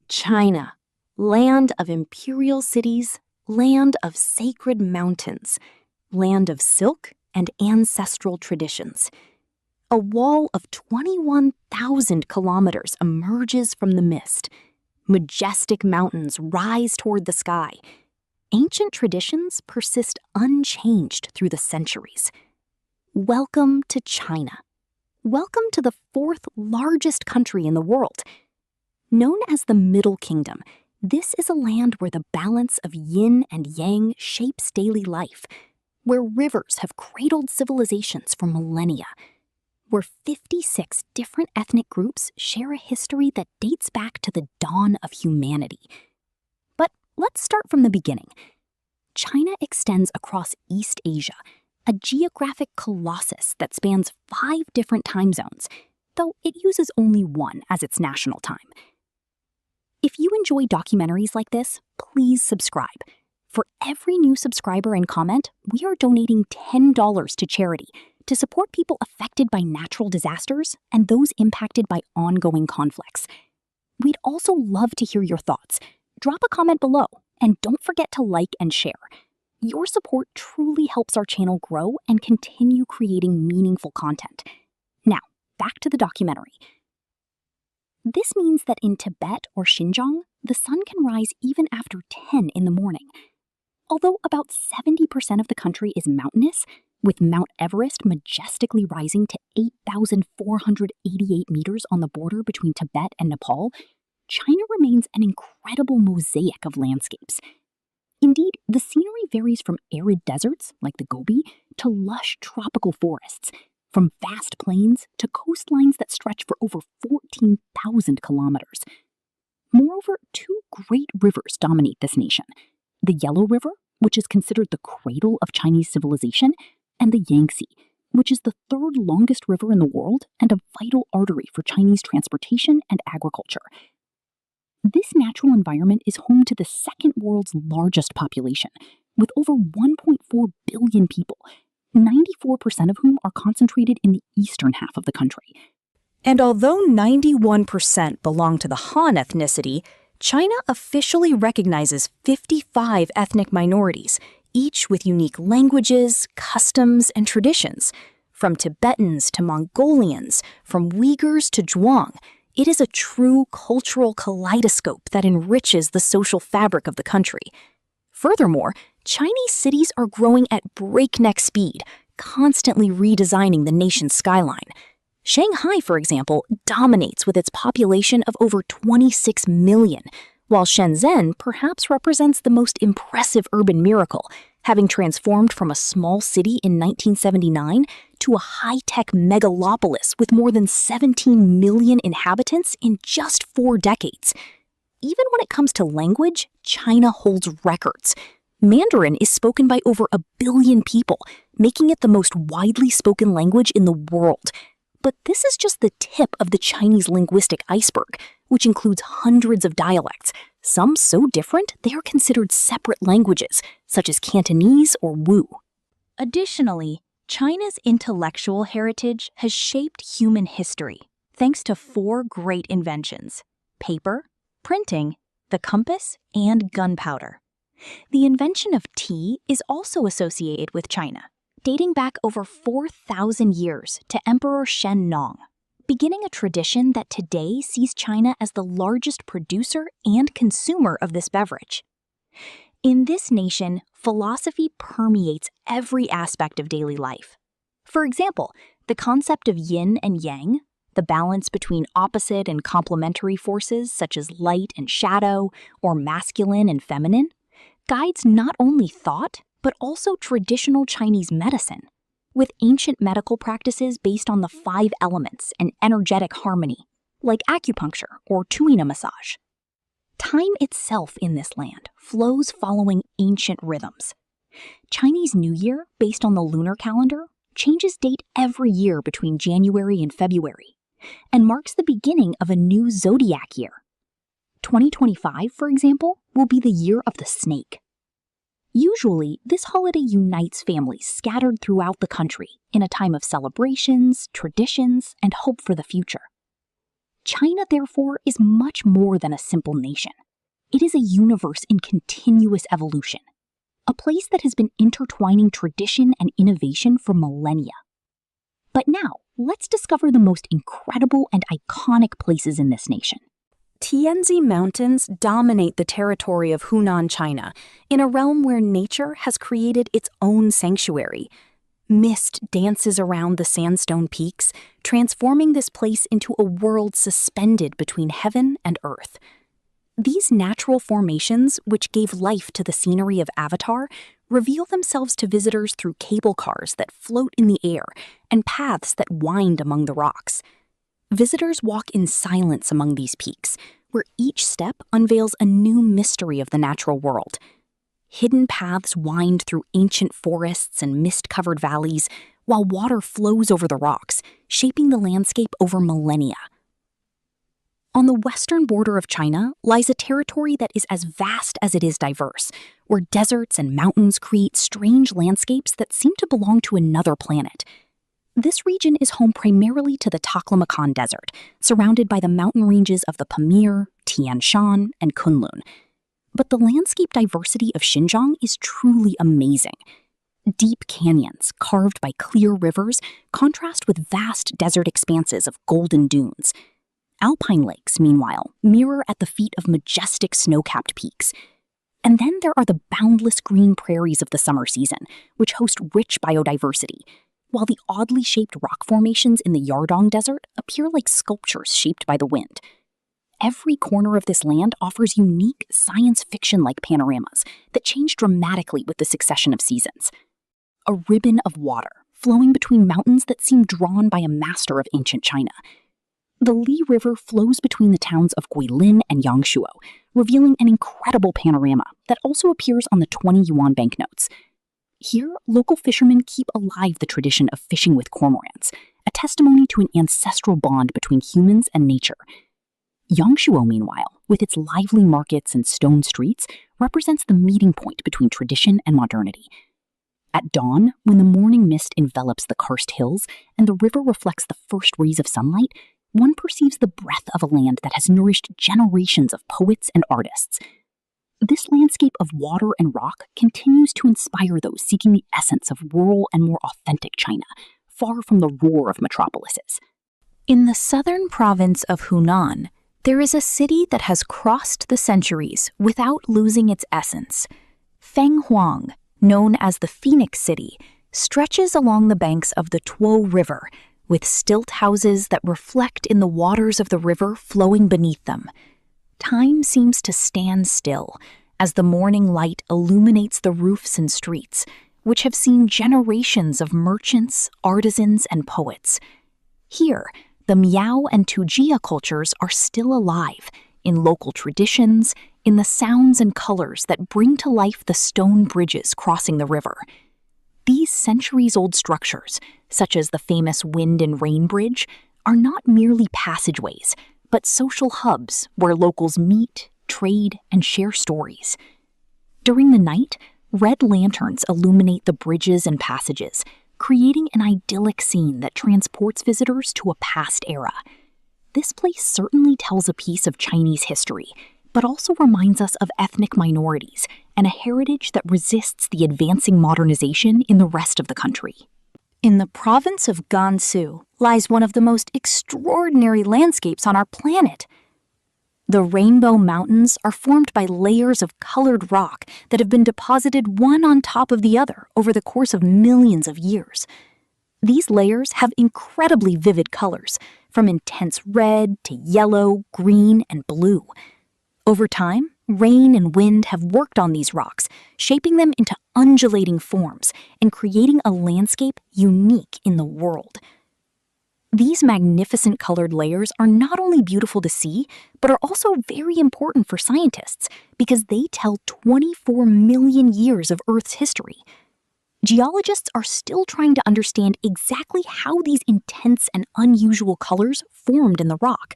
China, land of imperial cities, land of sacred mountains, land of silk and ancestral traditions. A wall of 21,000 kilometers emerges from the mist. Majestic mountains rise toward the sky. Ancient traditions persist unchanged through the centuries. Welcome to China. Welcome to the fourth largest country in the world. Known as the Middle Kingdom, this is a land where the balance of yin and yang shapes daily life, where rivers have cradled civilizations for millennia, where 56 different ethnic groups share a history that dates back to the dawn of humanity. But let's start from the beginning. China extends across East Asia, a geographic colossus that spans 5 different time zones, though it uses only one as its national time. If you enjoy documentaries like this, please subscribe. For every new subscriber and comment, we are donating $10 to charity to support people affected by natural disasters and those impacted by ongoing conflicts. We'd also love to hear your thoughts. Drop a comment below, and don't forget to like and share. Your support truly helps our channel grow and continue creating meaningful content. Now, back to the documentary. This means that in Tibet or Xinjiang, the sun can rise even after 10 in the morning. Although about 70% of the country is mountainous, with Mount Everest majestically rising to 8,488 meters on the border between Tibet and Nepal, China remains an incredible mosaic of landscapes. Indeed, the scenery varies from arid deserts, like the Gobi, to lush tropical forests, from vast plains to coastlines that stretch for over 14,000 kilometers. Moreover, 2 great rivers dominate this nation: the Yellow River, which is considered the cradle of Chinese civilization, and the Yangtze, which is the 3rd longest river in the world and a vital artery for Chinese transportation and agriculture. This natural environment is home to the 2nd world's largest population, with over 1.4 billion people, 94% of whom are concentrated in the eastern half of the country. And although 91% belong to the Han ethnicity, China officially recognizes 55 ethnic minorities, each with unique languages, customs, and traditions. From Tibetans to Mongolians, from Uyghurs to Zhuang, it is a true cultural kaleidoscope that enriches the social fabric of the country. Furthermore, Chinese cities are growing at breakneck speed, constantly redesigning the nation's skyline. Shanghai, for example, dominates with its population of over 26 million, while Shenzhen perhaps represents the most impressive urban miracle, having transformed from a small city in 1979 to a high-tech megalopolis with more than 17 million inhabitants in just 4 decades. Even when it comes to language, China holds records. Mandarin is spoken by over 1 billion people, making it the most widely spoken language in the world. But this is just the tip of the Chinese linguistic iceberg, which includes hundreds of dialects, some so different they are considered separate languages, such as Cantonese or Wu. Additionally, China's intellectual heritage has shaped human history, thanks to 4 great inventions: paper, printing, the compass, and gunpowder. The invention of tea is also associated with China, dating back over 4,000 years to Emperor Shen Nong, beginning a tradition that today sees China as the largest producer and consumer of this beverage. In this nation, philosophy permeates every aspect of daily life. For example, the concept of yin and yang, the balance between opposite and complementary forces such as light and shadow, or masculine and feminine, guides not only thought, but also traditional Chinese medicine, with ancient medical practices based on the 5 elements and energetic harmony, like acupuncture or tuina massage. Time itself in this land flows following ancient rhythms. Chinese New Year, based on the lunar calendar, changes date every year between January and February, and marks the beginning of a new zodiac year. 2025, for example, will be the year of the snake. Usually, this holiday unites families scattered throughout the country in a time of celebrations, traditions, and hope for the future. China, therefore, is much more than a simple nation. It is a universe in continuous evolution, a place that has been intertwining tradition and innovation for millennia. But now, let's discover the most incredible and iconic places in this nation. Tianzi Mountains dominate the territory of Hunan, China, in a realm where nature has created its own sanctuary. Mist dances around the sandstone peaks, transforming this place into a world suspended between heaven and earth. These natural formations, which gave life to the scenery of Avatar, reveal themselves to visitors through cable cars that float in the air and paths that wind among the rocks. Visitors walk in silence among these peaks, where each step unveils a new mystery of the natural world. Hidden paths wind through ancient forests and mist-covered valleys, while water flows over the rocks, shaping the landscape over millennia. On the western border of China lies a territory that is as vast as it is diverse, where deserts and mountains create strange landscapes that seem to belong to another planet. This region is home primarily to the Taklamakan Desert, surrounded by the mountain ranges of the Pamir, Tian Shan, and Kunlun. But the landscape diversity of Xinjiang is truly amazing. Deep canyons, carved by clear rivers, contrast with vast desert expanses of golden dunes. Alpine lakes, meanwhile, mirror at the feet of majestic snow-capped peaks. And then there are the boundless green prairies of the summer season, which host rich biodiversity, while the oddly shaped rock formations in the Yardong Desert appear like sculptures shaped by the wind. Every corner of this land offers unique science fiction-like panoramas that change dramatically with the succession of seasons. A ribbon of water flowing between mountains that seem drawn by a master of ancient China. The Li River flows between the towns of Guilin and Yangshuo, revealing an incredible panorama that also appears on the 20 yuan banknotes. Here, local fishermen keep alive the tradition of fishing with cormorants, a testimony to an ancestral bond between humans and nature. Yangshuo, meanwhile, with its lively markets and stone streets, represents the meeting point between tradition and modernity. At dawn, when the morning mist envelops the karst hills and the river reflects the first rays of sunlight, one perceives the breath of a land that has nourished generations of poets and artists. This landscape of water and rock continues to inspire those seeking the essence of rural and more authentic China, far from the roar of metropolises. In the southern province of Hunan, there is a city that has crossed the centuries without losing its essence. Fenghuang, known as the Phoenix City, stretches along the banks of the Tuo River, with stilt houses that reflect in the waters of the river flowing beneath them. Time seems to stand still as the morning light illuminates the roofs and streets, which have seen generations of merchants, artisans, and poets. Here, the Miao and Tujia cultures are still alive in local traditions, in the sounds and colors that bring to life the stone bridges crossing the river. These centuries-old structures, such as the famous Wind and Rain Bridge, are not merely passageways, but social hubs where locals meet, trade, and share stories. During the night, red lanterns illuminate the bridges and passages, creating an idyllic scene that transports visitors to a past era. This place certainly tells a piece of Chinese history, but also reminds us of ethnic minorities and a heritage that resists the advancing modernization in the rest of the country. In the province of Gansu lies one of the most extraordinary landscapes on our planet. The Rainbow Mountains are formed by layers of colored rock that have been deposited one on top of the other over the course of millions of years. These layers have incredibly vivid colors, from intense red to yellow, green, and blue. Over time, rain and wind have worked on these rocks, shaping them into undulating forms and creating a landscape unique in the world. These magnificent colored layers are not only beautiful to see, but are also very important for scientists because they tell 24 million years of Earth's history. Geologists are still trying to understand exactly how these intense and unusual colors formed in the rock.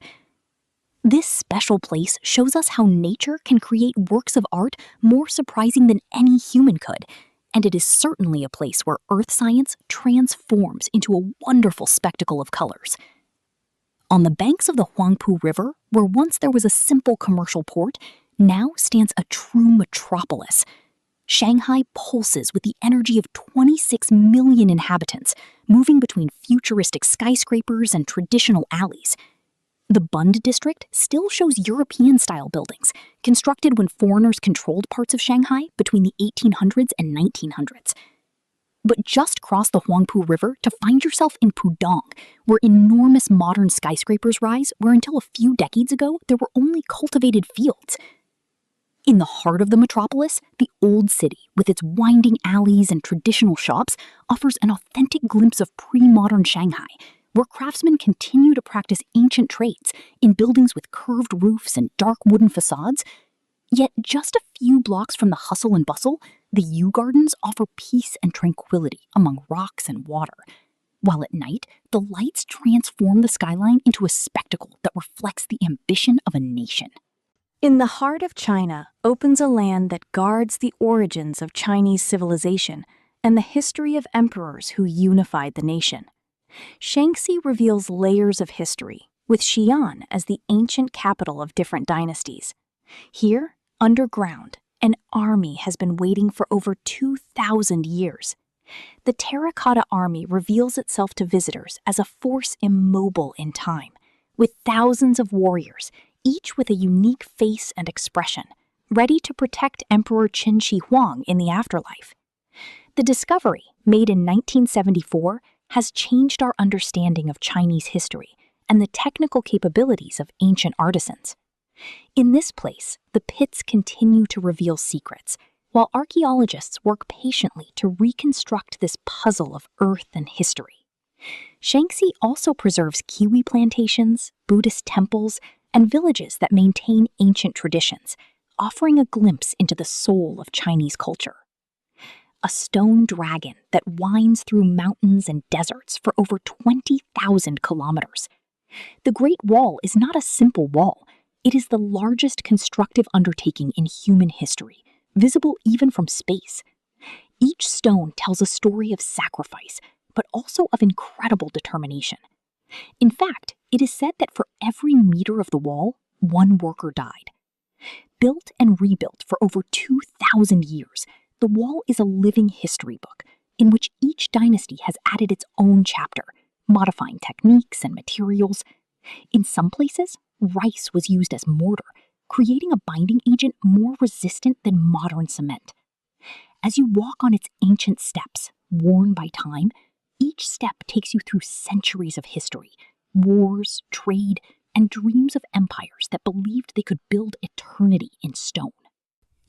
This special place shows us how nature can create works of art more surprising than any human could, and it is certainly a place where Earth science transforms into a wonderful spectacle of colors. On the banks of the Huangpu River, where once there was a simple commercial port, now stands a true metropolis. Shanghai pulses with the energy of 26 million inhabitants, moving between futuristic skyscrapers and traditional alleys. The Bund district still shows European-style buildings, constructed when foreigners controlled parts of Shanghai between the 1800s and 1900s. But just cross the Huangpu River to find yourself in Pudong, where enormous modern skyscrapers rise, where until a few decades ago there were only cultivated fields. In the heart of the metropolis, the Old City, with its winding alleys and traditional shops, offers an authentic glimpse of pre-modern Shanghai, where craftsmen continue to practice ancient trades in buildings with curved roofs and dark wooden facades. Yet just a few blocks from the hustle and bustle, the Yew Gardens offer peace and tranquility among rocks and water, while at night, the lights transform the skyline into a spectacle that reflects the ambition of a nation. In the heart of China opens a land that guards the origins of Chinese civilization and the history of emperors who unified the nation. Shaanxi reveals layers of history, with Xi'an as the ancient capital of different dynasties. Here, underground, an army has been waiting for over 2,000 years. The Terracotta Army reveals itself to visitors as a force immobile in time, with thousands of warriors, each with a unique face and expression, ready to protect Emperor Qin Shi Huang in the afterlife. The discovery, made in 1974, has changed our understanding of Chinese history and the technical capabilities of ancient artisans. In this place, the pits continue to reveal secrets, while archaeologists work patiently to reconstruct this puzzle of earth and history. Shaanxi also preserves kiwi plantations, Buddhist temples, and villages that maintain ancient traditions, offering a glimpse into the soul of Chinese culture. A stone dragon that winds through mountains and deserts for over 20,000 kilometers. The Great Wall is not a simple wall. It is the largest constructive undertaking in human history, visible even from space. Each stone tells a story of sacrifice, but also of incredible determination. In fact, it is said that for every meter of the wall, one worker died. Built and rebuilt for over 2,000 years, the wall is a living history book in which each dynasty has added its own chapter, modifying techniques and materials. In some places, rice was used as mortar, creating a binding agent more resistant than modern cement. As you walk on its ancient steps, worn by time, each step takes you through centuries of history, wars, trade, and dreams of empires that believed they could build eternity in stone.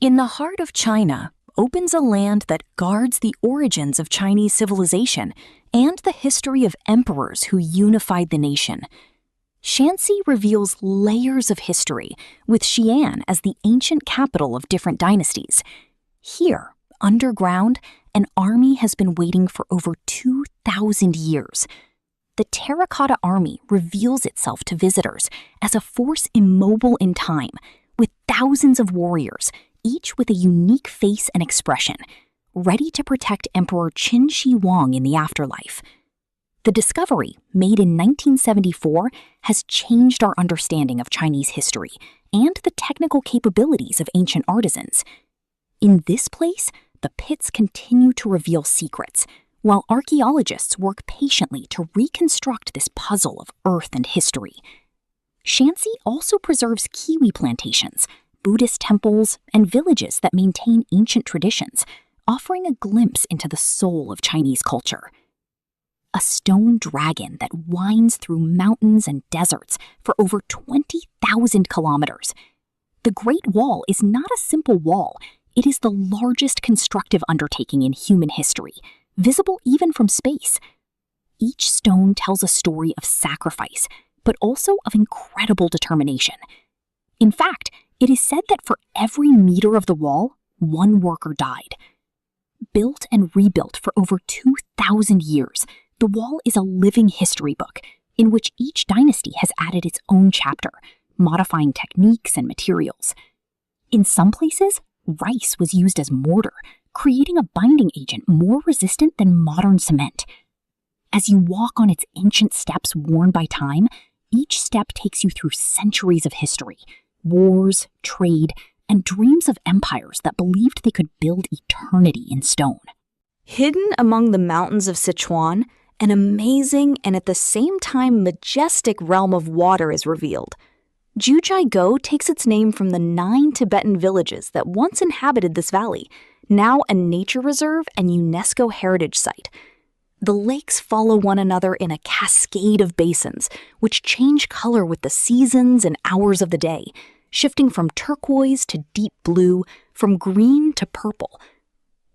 In the heart of China opens a land that guards the origins of Chinese civilization and the history of emperors who unified the nation. Shaanxi reveals layers of history, with Xi'an as the ancient capital of different dynasties. Here, underground, an army has been waiting for over 2,000 years. The Terracotta Army reveals itself to visitors as a force immobile in time, with thousands of warriors, each with a unique face and expression, ready to protect Emperor Qin Shi Huang in the afterlife. The discovery, made in 1974, has changed our understanding of Chinese history and the technical capabilities of ancient artisans. In this place, the pits continue to reveal secrets, while archaeologists work patiently to reconstruct this puzzle of earth and history. Shaanxi also preserves kiwi plantations, Buddhist temples, and villages that maintain ancient traditions, offering a glimpse into the soul of Chinese culture. A stone dragon that winds through mountains and deserts for over 20,000 kilometers. The Great Wall is not a simple wall. It is the largest constructive undertaking in human history, visible even from space. Each stone tells a story of sacrifice, but also of incredible determination. In fact, it is said that for every meter of the wall, one worker died. Built and rebuilt for over 2,000 years, the wall is a living history book in which each dynasty has added its own chapter, modifying techniques and materials. In some places, rice was used as mortar, creating a binding agent more resistant than modern cement. As you walk on its ancient steps worn by time, Each step takes you through centuries of history, wars, trade, and dreams of empires that believed they could build eternity in stone. Hidden among the mountains of Sichuan, an amazing and at the same time majestic realm of water is revealed. Jiuzhaigou takes its name from the 9 Tibetan villages that once inhabited this valley, now a nature reserve and UNESCO heritage site. The lakes follow one another in a cascade of basins, which change color with the seasons and hours of the day, shifting from turquoise to deep blue, from green to purple.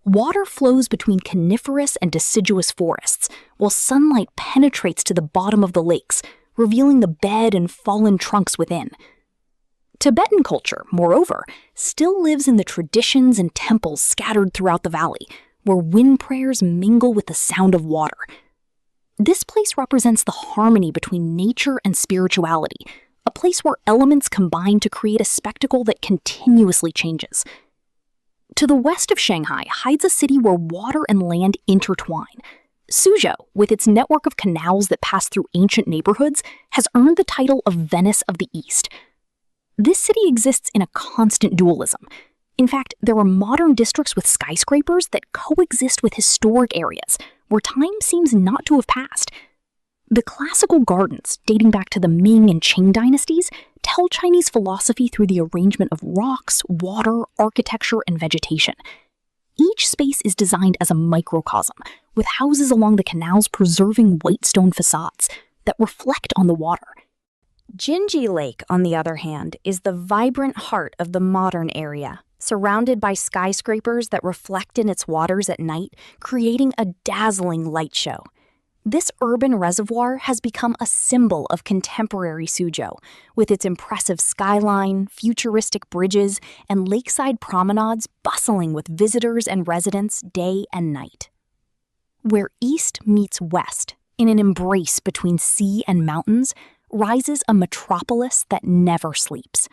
Water flows between coniferous and deciduous forests, while sunlight penetrates to the bottom of the lakes, revealing the bed and fallen trunks within. Tibetan culture, moreover, still lives in the traditions and temples scattered throughout the valley, where wind prayers mingle with the sound of water. This place represents the harmony between nature and spirituality, a place where elements combine to create a spectacle that continuously changes. To the west of Shanghai hides a city where water and land intertwine. Suzhou, with its network of canals that pass through ancient neighborhoods, has earned the title of Venice of the East. This city exists in a constant dualism. In fact, there are modern districts with skyscrapers that coexist with historic areas, where time seems not to have passed. The classical gardens, dating back to the Ming and Qing dynasties, tell Chinese philosophy through the arrangement of rocks, water, architecture, and vegetation. Each space is designed as a microcosm, with houses along the canals preserving white stone facades that reflect on the water. Jinji Lake, on the other hand, is the vibrant heart of the modern area, surrounded by skyscrapers that reflect in its waters at night, creating a dazzling light show. This urban reservoir has become a symbol of contemporary Suzhou, with its impressive skyline, futuristic bridges, and lakeside promenades bustling with visitors and residents day and night. Where east meets west, in an embrace between sea and mountains, rises a metropolis that never sleeps.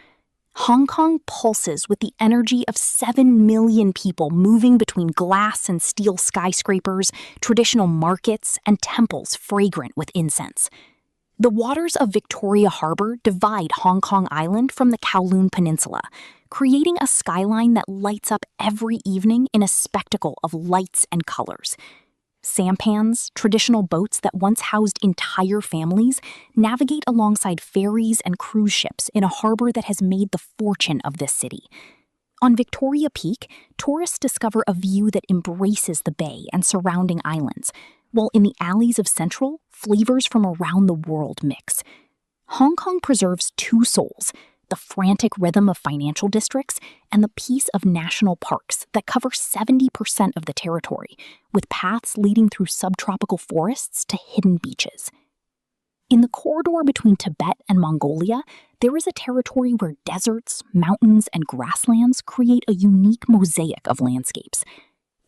Hong Kong pulses with the energy of 7 million people moving between glass and steel skyscrapers, traditional markets, and temples fragrant with incense. The waters of Victoria Harbor divide Hong Kong Island from the Kowloon Peninsula, creating a skyline that lights up every evening in a spectacle of lights and colors. Sampans, traditional boats that once housed entire families, navigate alongside ferries and cruise ships in a harbor that has made the fortune of this city. On Victoria Peak, tourists discover a view that embraces the bay and surrounding islands, while in the alleys of Central, flavors from around the world mix. Hong Kong preserves two souls: the frantic rhythm of financial districts and the peace of national parks that cover 70% of the territory, with paths leading through subtropical forests to hidden beaches. In the corridor between Tibet and Mongolia, there is a territory where deserts, mountains, and grasslands create a unique mosaic of landscapes.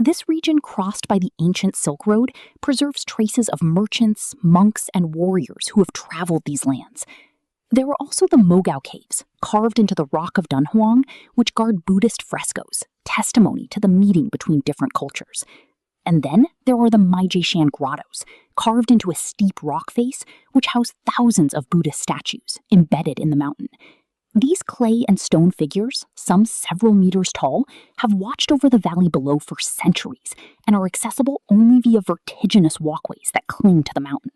This region, crossed by the ancient Silk Road, preserves traces of merchants, monks, and warriors who have traveled these lands. There are also the Mogao Caves, carved into the rock of Dunhuang, which guard Buddhist frescoes, testimony to the meeting between different cultures. And then there are the Maijieshan grottos, carved into a steep rock face, which house thousands of Buddhist statues embedded in the mountain. These clay and stone figures, some several meters tall, have watched over the valley below for centuries and are accessible only via vertiginous walkways that cling to the mountain.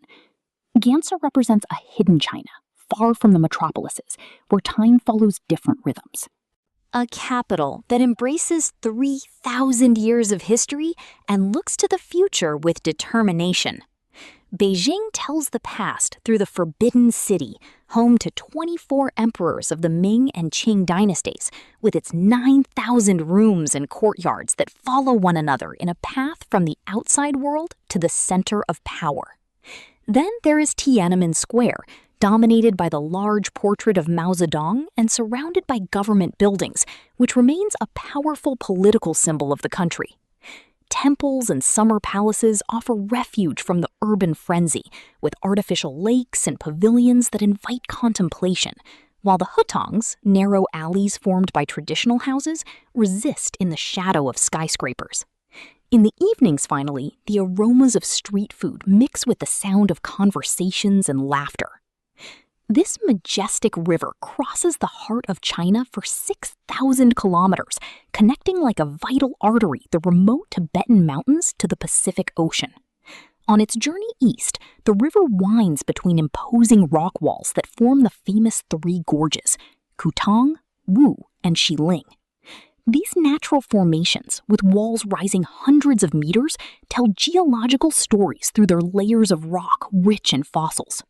Gansu represents a hidden China, far from the metropolises, where time follows different rhythms. A capital that embraces 3,000 years of history and looks to the future with determination. Beijing tells the past through the Forbidden City, home to 24 emperors of the Ming and Qing dynasties, with its 9,000 rooms and courtyards that follow one another in a path from the outside world to the center of power. Then there is Tiananmen Square, dominated by the large portrait of Mao Zedong and surrounded by government buildings, which remains a powerful political symbol of the country. Temples and summer palaces offer refuge from the urban frenzy, with artificial lakes and pavilions that invite contemplation, while the hutongs, narrow alleys formed by traditional houses, resist in the shadow of skyscrapers. In the evenings, finally, the aromas of street food mix with the sound of conversations and laughter. This majestic river crosses the heart of China for 6,000 kilometers, connecting like a vital artery the remote Tibetan mountains to the Pacific Ocean. On its journey east, the river winds between imposing rock walls that form the famous three gorges, Kutang, Wu, and Xiling. These natural formations, with walls rising hundreds of meters, tell geological stories through their layers of rock rich in fossils.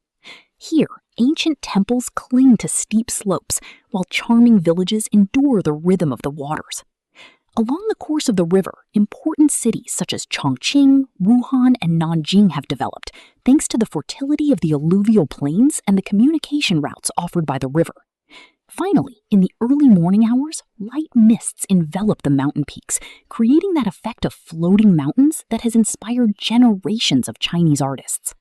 Here, ancient temples cling to steep slopes, while charming villages endure the rhythm of the waters. Along the course of the river, important cities such as Chongqing, Wuhan, and Nanjing have developed, thanks to the fertility of the alluvial plains and the communication routes offered by the river. Finally, in the early morning hours, light mists envelop the mountain peaks, creating that effect of floating mountains that has inspired generations of Chinese artists.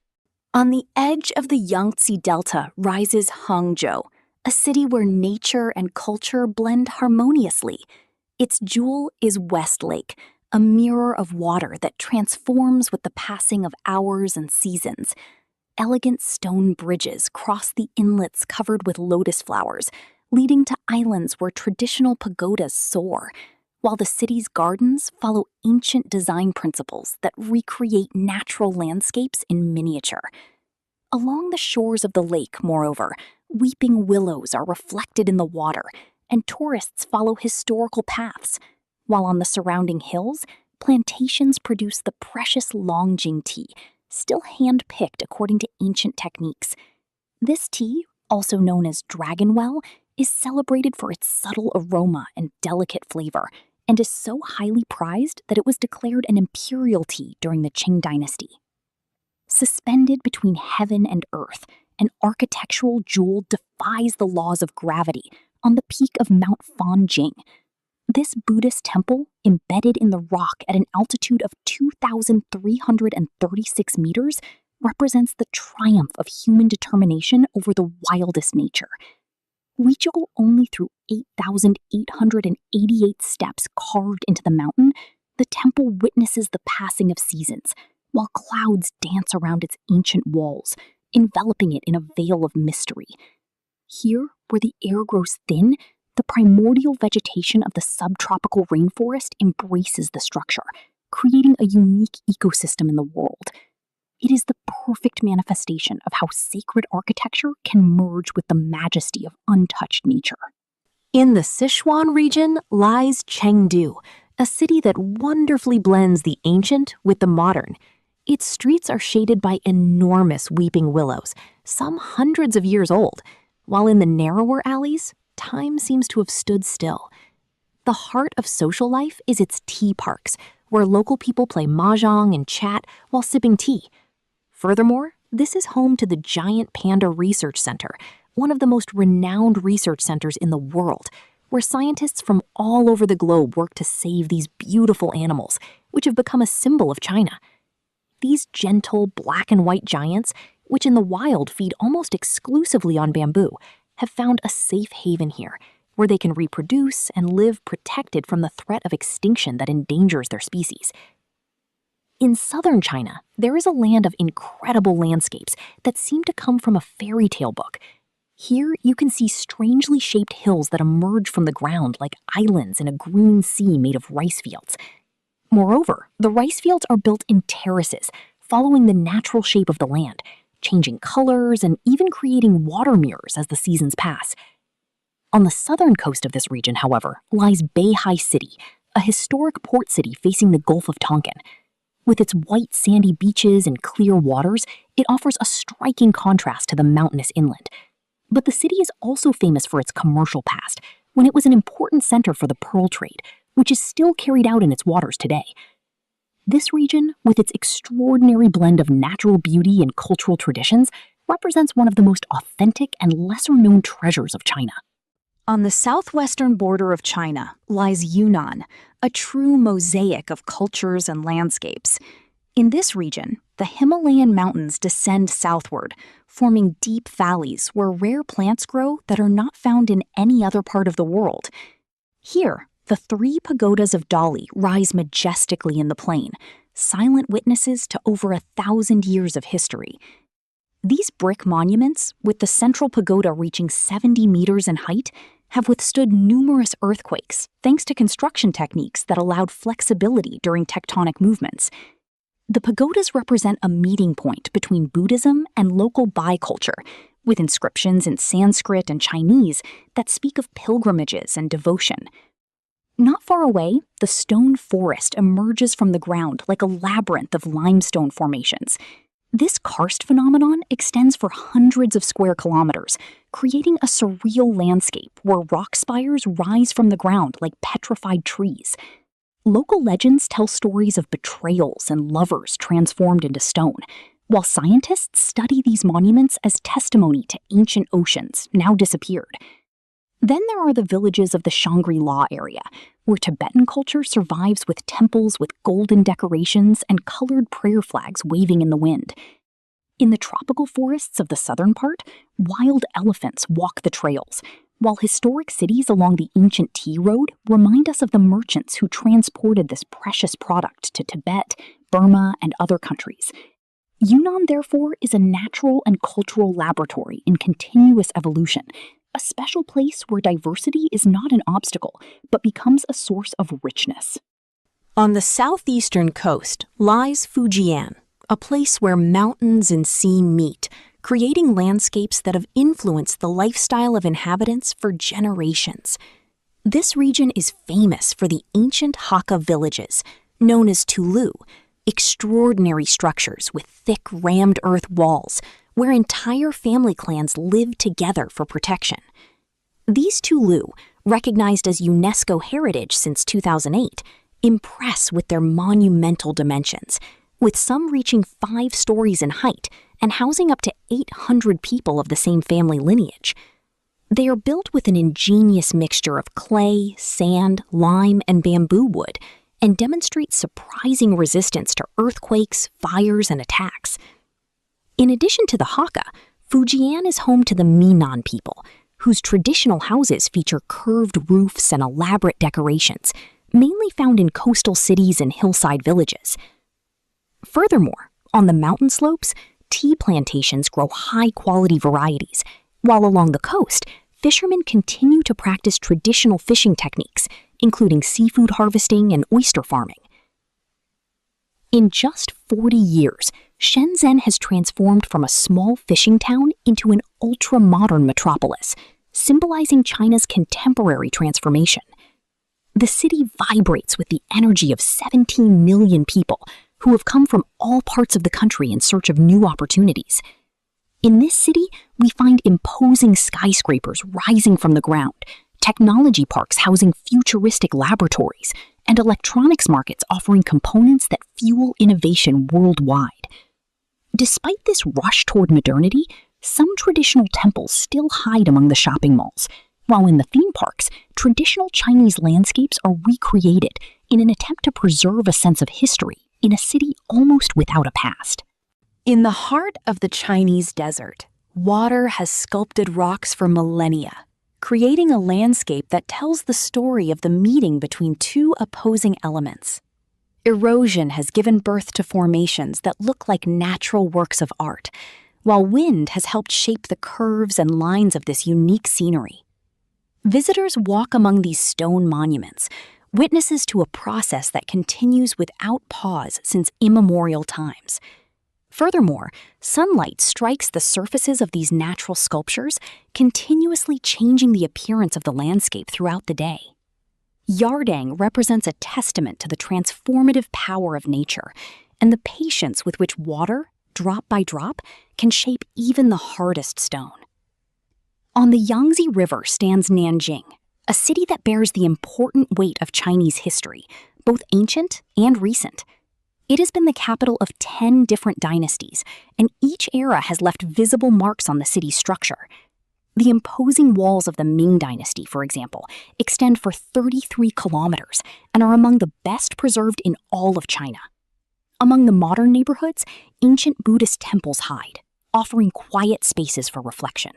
On the edge of the Yangtze Delta rises Hangzhou, a city where nature and culture blend harmoniously. Its jewel is Westlake, a mirror of water that transforms with the passing of hours and seasons. Elegant stone bridges cross the inlets covered with lotus flowers, leading to islands where traditional pagodas soar, while the city's gardens follow ancient design principles that recreate natural landscapes in miniature. Along the shores of the lake, moreover, weeping willows are reflected in the water, and tourists follow historical paths, while on the surrounding hills, plantations produce the precious Longjing tea, still hand-picked according to ancient techniques. This tea, also known as dragonwell, is celebrated for its subtle aroma and delicate flavor, and is so highly prized that it was declared an imperial tea during the Qing dynasty. Suspended between heaven and earth, an architectural jewel defies the laws of gravity on the peak of Mount Fanjing. This Buddhist temple, embedded in the rock at an altitude of 2,336 meters, represents the triumph of human determination over the wildest nature. Reachable only through 8,888 steps carved into the mountain, the temple witnesses the passing of seasons, while clouds dance around its ancient walls, enveloping it in a veil of mystery. Here, where the air grows thin, the primordial vegetation of the subtropical rainforest embraces the structure, creating a unique ecosystem in the world. It is the perfect manifestation of how sacred architecture can merge with the majesty of untouched nature. In the Sichuan region lies Chengdu, a city that wonderfully blends the ancient with the modern. Its streets are shaded by enormous weeping willows, some hundreds of years old, while in the narrower alleys, time seems to have stood still. The heart of social life is its tea parks, where local people play mahjong and chat while sipping tea. Furthermore, this is home to the giant Panda Research Center, one of the most renowned research centers in the world, where scientists from all over the globe work to save these beautiful animals, which have become a symbol of China. These gentle black and white giants, which in the wild feed almost exclusively on bamboo, have found a safe haven here, where they can reproduce and live protected from the threat of extinction that endangers their species. In southern China, there is a land of incredible landscapes that seem to come from a fairy tale book. Here, you can see strangely shaped hills that emerge from the ground like islands in a green sea made of rice fields. Moreover, the rice fields are built in terraces, following the natural shape of the land, changing colors and even creating water mirrors as the seasons pass. On the southern coast of this region, however, lies Beihai City, a historic port city facing the Gulf of Tonkin. With its white sandy beaches and clear waters, it offers a striking contrast to the mountainous inland. But the city is also famous for its commercial past, when it was an important center for the pearl trade, which is still carried out in its waters today. This region, with its extraordinary blend of natural beauty and cultural traditions, represents one of the most authentic and lesser-known treasures of China. On the southwestern border of China lies Yunnan, a true mosaic of cultures and landscapes. In this region, the Himalayan mountains descend southward, forming deep valleys where rare plants grow that are not found in any other part of the world. Here, the three pagodas of Dali rise majestically in the plain, silent witnesses to over 1,000 years of history. These brick monuments, with the central pagoda reaching 70 meters in height, have withstood numerous earthquakes thanks to construction techniques that allowed flexibility during tectonic movements. The pagodas represent a meeting point between Buddhism and local Bai culture, with inscriptions in Sanskrit and Chinese that speak of pilgrimages and devotion. Not far away, the stone forest emerges from the ground like a labyrinth of limestone formations. This karst phenomenon extends for hundreds of square kilometers, creating a surreal landscape where rock spires rise from the ground like petrified trees. Local legends tell stories of betrayals and lovers transformed into stone, while scientists study these monuments as testimony to ancient oceans now disappeared. Then there are the villages of the Shangri-La area, where Tibetan culture survives with temples with golden decorations and colored prayer flags waving in the wind. In the tropical forests of the southern part, wild elephants walk the trails, while historic cities along the ancient tea road remind us of the merchants who transported this precious product to Tibet, Burma, and other countries. Yunnan, therefore, is a natural and cultural laboratory in continuous evolution, a special place where diversity is not an obstacle, but becomes a source of richness. On the southeastern coast lies Fujian, a place where mountains and sea meet, creating landscapes that have influenced the lifestyle of inhabitants for generations. This region is famous for the ancient Hakka villages, known as Tulu, extraordinary structures with thick rammed earth walls, where entire family clans live together for protection. These Tulu, recognized as UNESCO heritage since 2008, impress with their monumental dimensions, with some reaching 5 stories in height and housing up to 800 people of the same family lineage. They are built with an ingenious mixture of clay, sand, lime, and bamboo wood, and demonstrate surprising resistance to earthquakes, fires, and attacks. In addition to the Hakka, Fujian is home to the Minnan people, whose traditional houses feature curved roofs and elaborate decorations, mainly found in coastal cities and hillside villages. Furthermore, on the mountain slopes, tea plantations grow high-quality varieties, while along the coast, fishermen continue to practice traditional fishing techniques, including seafood harvesting and oyster farming. In just 40 years, Shenzhen has transformed from a small fishing town into an ultra-modern metropolis, symbolizing China's contemporary transformation. The city vibrates with the energy of 17 million people who have come from all parts of the country in search of new opportunities. In this city, we find imposing skyscrapers rising from the ground, technology parks housing futuristic laboratories, and electronics markets offering components that fuel innovation worldwide. Despite this rush toward modernity, some traditional temples still hide among the shopping malls, while in the theme parks, traditional Chinese landscapes are recreated in an attempt to preserve a sense of history in a city almost without a past. In the heart of the Chinese desert, water has sculpted rocks for millennia, creating a landscape that tells the story of the meeting between two opposing elements. Erosion has given birth to formations that look like natural works of art, while wind has helped shape the curves and lines of this unique scenery. Visitors walk among these stone monuments, witnesses to a process that continues without pause since immemorial times. Furthermore, sunlight strikes the surfaces of these natural sculptures, continuously changing the appearance of the landscape throughout the day. Yardang represents a testament to the transformative power of nature and the patience with which water, drop by drop, can shape even the hardest stone. On the Yangtze River stands Nanjing, a city that bears the important weight of Chinese history, both ancient and recent. It has been the capital of 10 different dynasties, and each era has left visible marks on the city's structure. The imposing walls of the Ming Dynasty, for example, extend for 33 kilometers and are among the best preserved in all of China. Among the modern neighborhoods, ancient Buddhist temples hide, offering quiet spaces for reflection,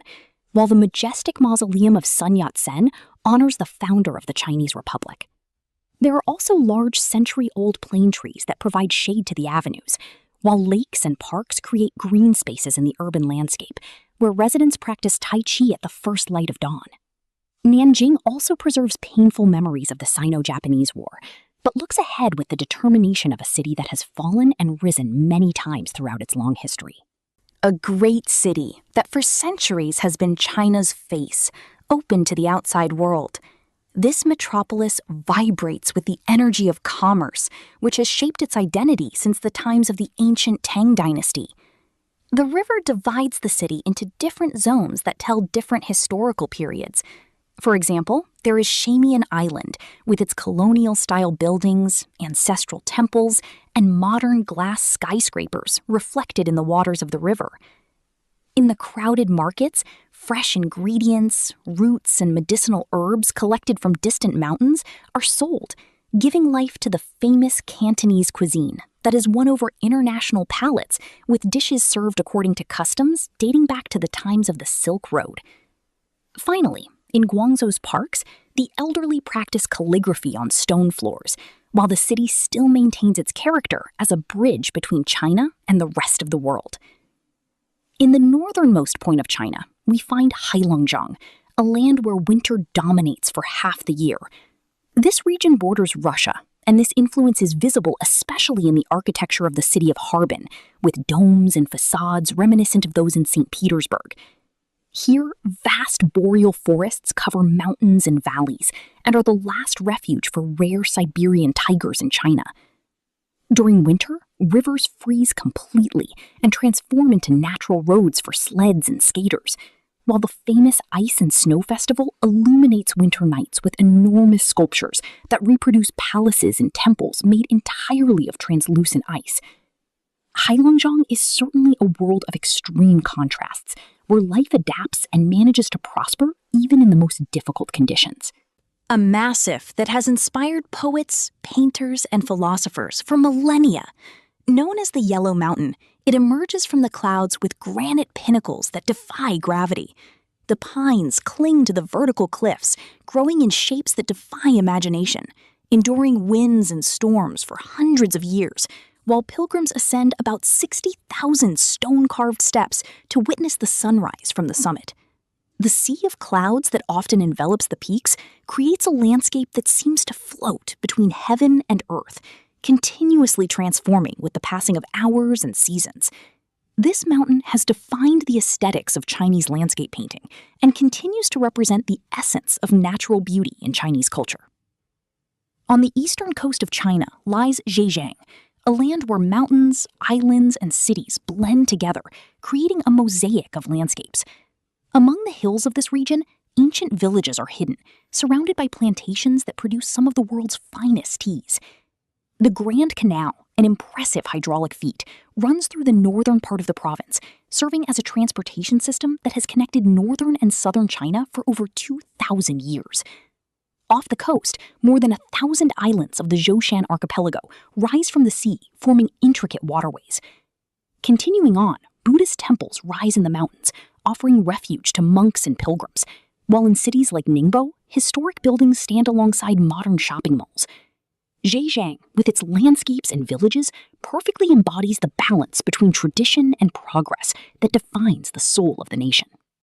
while the majestic mausoleum of Sun Yat-sen honors the founder of the Chinese Republic. There are also large century-old plane trees that provide shade to the avenues, while lakes and parks create green spaces in the urban landscape, where residents practice Tai Chi at the first light of dawn. Nanjing also preserves painful memories of the Sino-Japanese War, but looks ahead with the determination of a city that has fallen and risen many times throughout its long history. A great city that for centuries has been China's face, open to the outside world. This metropolis vibrates with the energy of commerce, which has shaped its identity since the times of the ancient Tang dynasty. The river divides the city into different zones that tell different historical periods. For example, there is Shamian Island, with its colonial-style buildings, ancestral temples, and modern glass skyscrapers reflected in the waters of the river. In the crowded markets, fresh ingredients, roots, and medicinal herbs collected from distant mountains are sold, giving life to the famous Cantonese cuisine that has won over international palates, with dishes served according to customs dating back to the times of the Silk Road. Finally, in Guangzhou's parks, the elderly practice calligraphy on stone floors, while the city still maintains its character as a bridge between China and the rest of the world. In the northernmost point of China, we find Heilongjiang, a land where winter dominates for half the year. This region borders Russia, and this influence is visible especially in the architecture of the city of Harbin, with domes and facades reminiscent of those in St. Petersburg. Here, vast boreal forests cover mountains and valleys and are the last refuge for rare Siberian tigers in China. During winter, rivers freeze completely and transform into natural roads for sleds and skaters, while the famous Ice and Snow Festival illuminates winter nights with enormous sculptures that reproduce palaces and temples made entirely of translucent ice. Heilongjiang is certainly a world of extreme contrasts, where life adapts and manages to prosper even in the most difficult conditions. A massif that has inspired poets, painters, and philosophers for millennia. Known as the Yellow Mountain, it emerges from the clouds with granite pinnacles that defy gravity. The pines cling to the vertical cliffs, growing in shapes that defy imagination, enduring winds and storms for hundreds of years, while pilgrims ascend about 60,000 stone-carved steps to witness the sunrise from the summit. The sea of clouds that often envelops the peaks creates a landscape that seems to float between heaven and earth, continuously transforming with the passing of hours and seasons. This mountain has defined the aesthetics of Chinese landscape painting and continues to represent the essence of natural beauty in Chinese culture. On the eastern coast of China lies Zhejiang, a land where mountains, islands, and cities blend together, creating a mosaic of landscapes. Among the hills of this region, ancient villages are hidden, surrounded by plantations that produce some of the world's finest teas. The Grand Canal, an impressive hydraulic feat, runs through the northern part of the province, serving as a transportation system that has connected northern and southern China for over 2,000 years. Off the coast, more than 1,000 islands of the Zhoushan archipelago rise from the sea, forming intricate waterways. Continuing on, Buddhist temples rise in the mountains, offering refuge to monks and pilgrims, while in cities like Ningbo, historic buildings stand alongside modern shopping malls. Zhejiang, with its landscapes and villages, perfectly embodies the balance between tradition and progress that defines the soul of the nation.